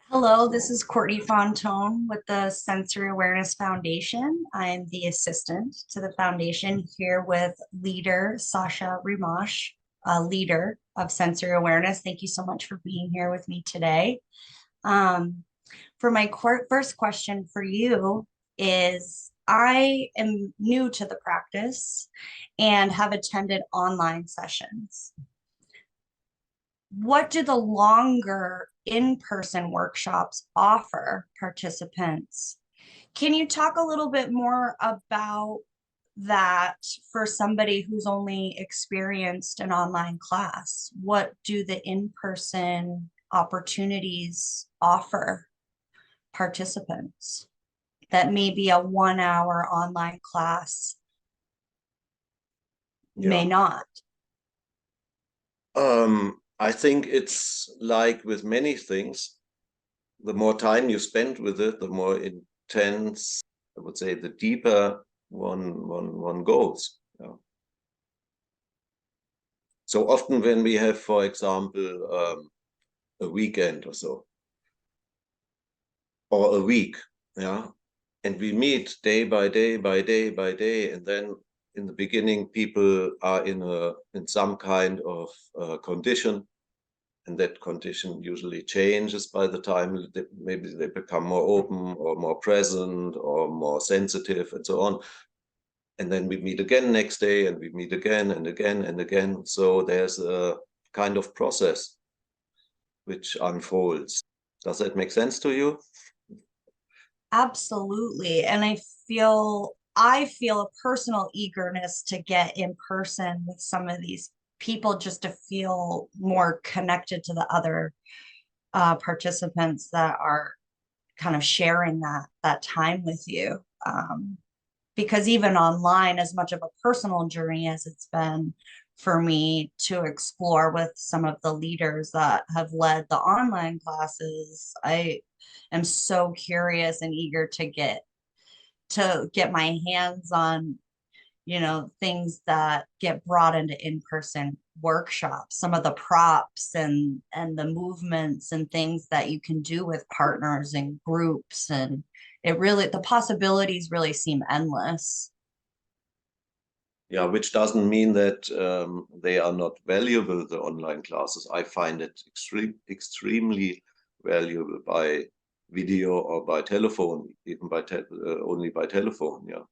Hello, this is Courtney Fontone with the Sensory Awareness Foundation. I'm the assistant to the foundation here with leader Sasha Rimash, a leader of sensory awareness. Thank you so much for being here with me today. Um, for my first question for you is I am new to the practice and have attended online sessions. What do the longer in-person workshops offer participants? Can you talk a little bit more about that for somebody who's only experienced an online class? What do the in-person opportunities offer participants that maybe a 1 hour online class may Yeah. not? I think it's like with many things, the more time you spend with it, the more intense, I would say, the deeper one goes. Yeah. So often when we have, for example, a weekend or so, or a week, yeah, and we meet day by day by day by day, and then in the beginning people are in some kind of condition, and that condition usually changes by the time maybe they become more open or more present or more sensitive and so on. And then we meet again next day, and we meet again and again and again. So there's a kind of process which unfolds. Does that make sense to you? Absolutely. And I feel a personal eagerness to get in person with some of these people just to feel more connected to the other participants that are kind of sharing that time with you. Because even online, as much of a personal journey as it's been for me to explore with some of the leaders that have led the online classes, I am so curious and eager to get my hands on, things that get brought into in-person workshops, some of the props and the movements and things that you can do with partners and groups. And the possibilities really seem endless. Yeah, which doesn't mean that they are not valuable, the online classes. I find it extremely valuable by video or by telephone, even by only by telephone. Yeah.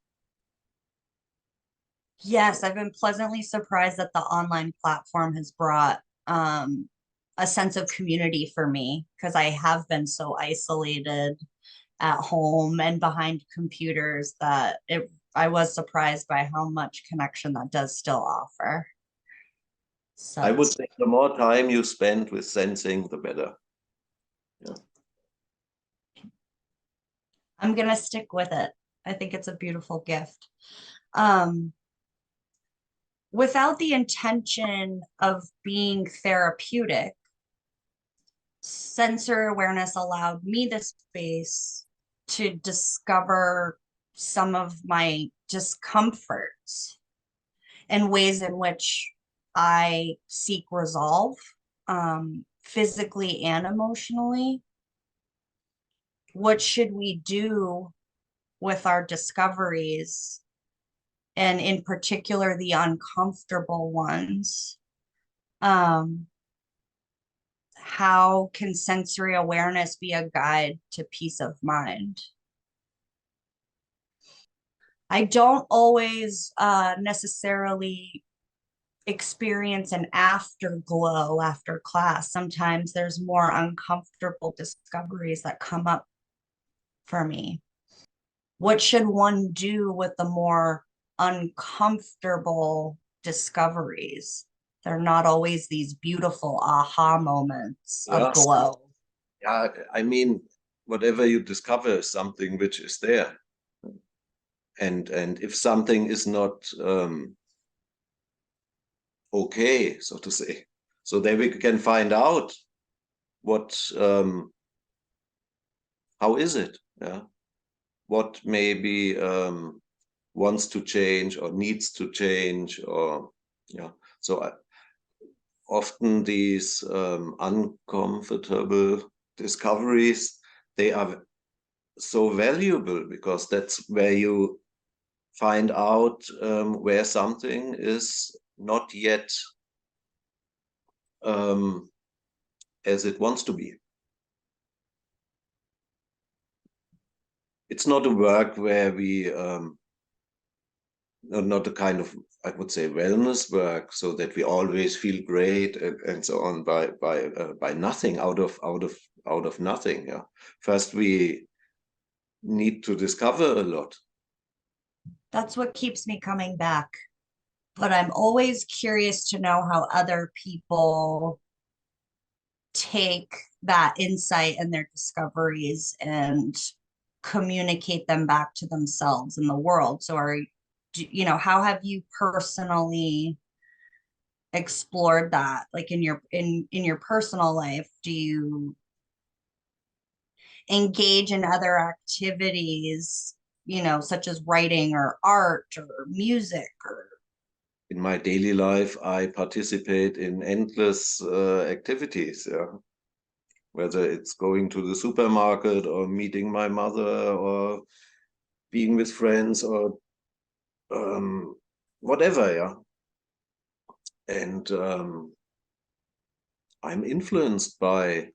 Yes, I've been pleasantly surprised that the online platform has brought a sense of community for me because I have been so isolated at home and behind computers that I was surprised by how much connection that does still offer. I So would say the more time you spend with sensing, the better. Yeah. I'm gonna stick with it. I think it's a beautiful gift. Um, Without the intention of being therapeutic, sensory awareness allowed me the space to discover some of my discomforts and ways in which I seek resolve, physically and emotionally. What should we do with our discoveries, and in particular, the uncomfortable ones? Um, how can sensory awareness be a guide to peace of mind? I don't always necessarily experience an afterglow after class. Sometimes there's more uncomfortable discoveries that come up for me. What should one do with the more uncomfortable discoveries? They're not always these beautiful aha moments of Yeah. glow. Yeah. I mean, whatever you discover is something which is there. And if something is not okay, so to say, so then we can find out what how is it? Yeah. What maybe wants to change or needs to change, or yeah. So often these uncomfortable discoveries, they are so valuable because that's where you find out where something is not yet as it wants to be. It's not a work where we not a kind of, I would say, wellness work, so that we always feel great and so on by nothing, out of nothing. Yeah. First, we need to discover a lot. That's what keeps me coming back. But I'm always curious to know how other people take that insight and their discoveries and communicate them back to themselves and the world. So you know, how have you personally explored that? Like in your personal life, do you engage in other activities, you know, such as writing or art or music or In my daily life, I participate in endless activities. Yeah. Whether it's going to the supermarket or meeting my mother or being with friends or whatever, yeah. And I'm influenced by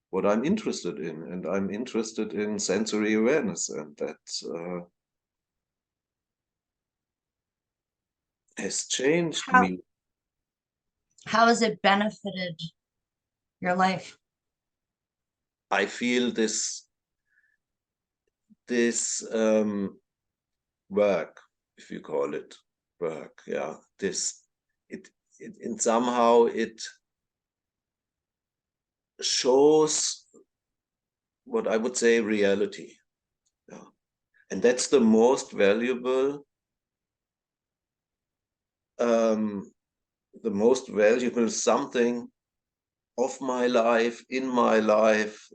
what I'm interested in, and I'm interested in sensory awareness, and that has changed how me. how has it benefited your life? I feel this work, if you call it work, yeah, this it and somehow it shows what I would say reality. Yeah. And that's the most valuable, something of my life, in my life.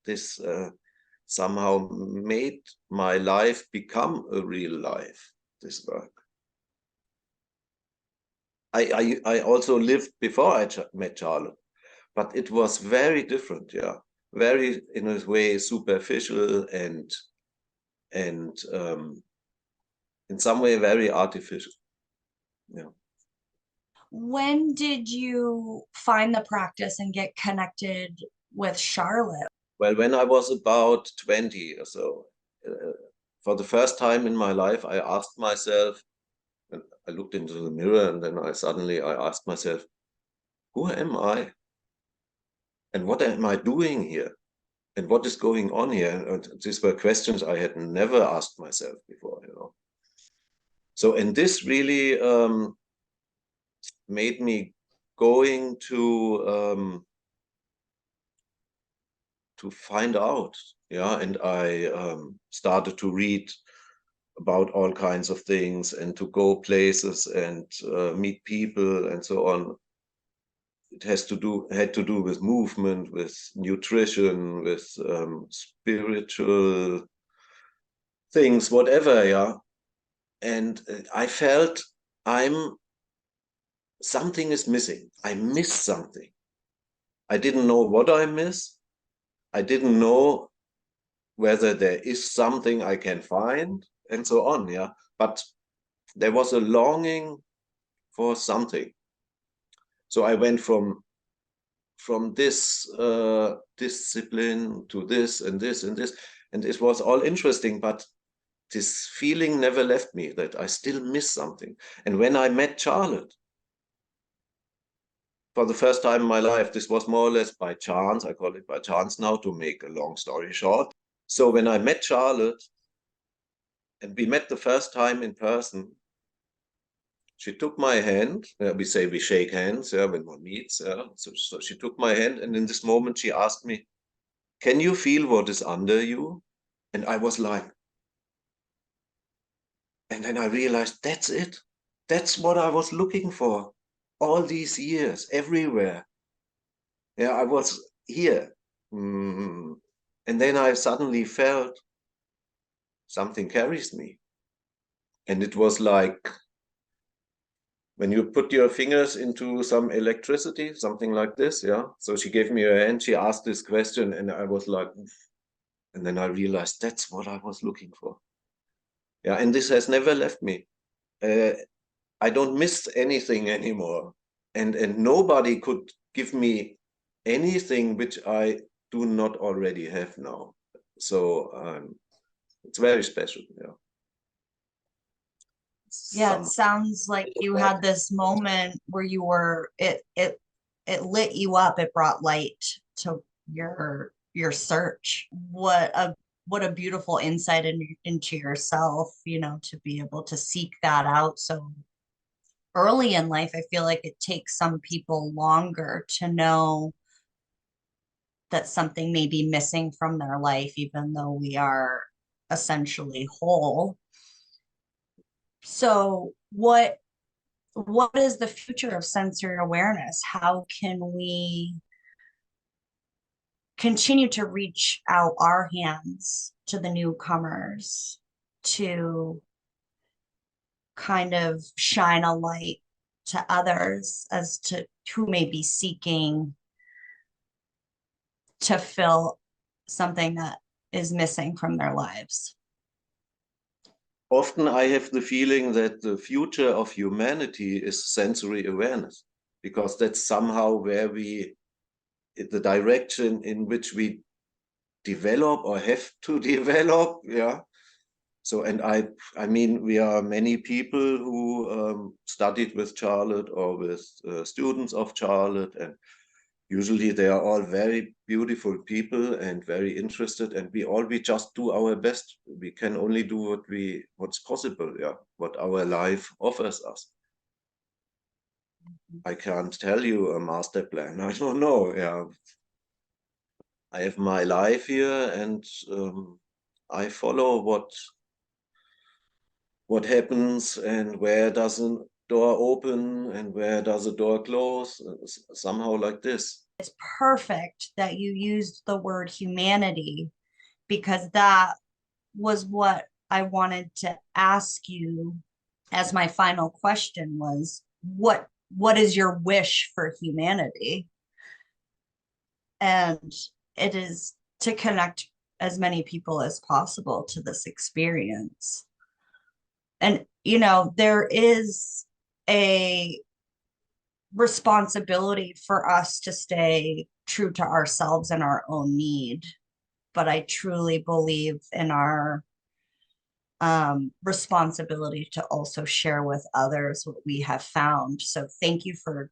This somehow made my life become a real life, this work. I also lived before I met Charlotte, but it was very different, yeah. Very, in a way, superficial and in some way very artificial. Yeah. When did you find the practice and get connected with Charlotte? Well, when I was about 20 or so, for the first time in my life, I asked myself, and I looked into the mirror, and then I asked myself, who am I? And what am I doing here? And what is going on here? And these were questions I had never asked myself before, you know. So, and this really made me going to find out, yeah. And I started to read about all kinds of things and to go places and meet people and so on. It had to do with movement, with nutrition, with spiritual things, whatever, yeah. And I felt something is missing. I miss something. I didn't know what I miss. I didn't know whether there is something I can find and so on, yeah. But there was a longing for something. So I went from this discipline to this and this and this, and it was all interesting, but this feeling never left me that I still miss something. And when I met Charlotte for the first time in my life, this was more or less by chance. I call it by chance now, to make a long story short. So when I met Charlotte, and we met the first time in person, she took my hand. We say we shake hands, yeah, when one meets. Yeah. So she took my hand, and in this moment she asked me, "Can you feel what is under you?" And I was like, and then I realized that's it. That's what I was looking for all these years, everywhere. Yeah, I was here. And then I suddenly felt something carries me. And it was like when you put your fingers into some electricity, something like this, yeah. So she gave me her hand, she asked this question, and I was like, "Oof." And then I realized that's what I was looking for. Yeah, and this has never left me. I don't miss anything anymore, and nobody could give me anything which I do not already have now. So it's very special. Yeah. Yeah, it Some sounds like you had this moment where you were it lit you up, it brought light to your search. What a beautiful insight into yourself, you know, to be able to seek that out so early in life. I feel like it takes some people longer to know that something may be missing from their life, even though we are essentially whole. So what is the future of sensory awareness? How can we continue to reach out our hands to the newcomers to kind of shine a light to others as to who may be seeking to fill something that is missing from their lives? Often I have the feeling that the future of humanity is sensory awareness, because that's somehow where the direction in which we develop or have to develop. Yeah. So, and I mean, we are many people who studied with Charlotte or with students of Charlotte, and usually they are all very beautiful people and very interested, and we just do our best. We can only do what's possible, yeah, what our life offers us. I can't tell you a master plan. I don't know. Yeah, I have my life here, and I follow what happens and where does a door open and where does a door close, somehow like this. It's perfect that you used the word humanity because that was what I wanted to ask you as my final question was what is your wish for humanity? And it is to connect as many people as possible to this experience. And you know, there is a responsibility for us to stay true to ourselves and our own need, but I truly believe in our responsibility to also share with others what we have found. So thank you for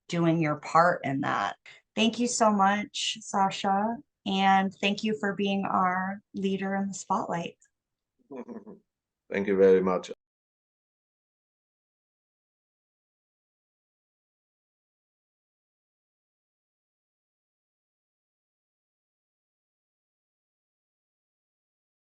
doing your part in that. Thank you so much, Sasha. And thank you for being our leader in the spotlight. Thank you very much.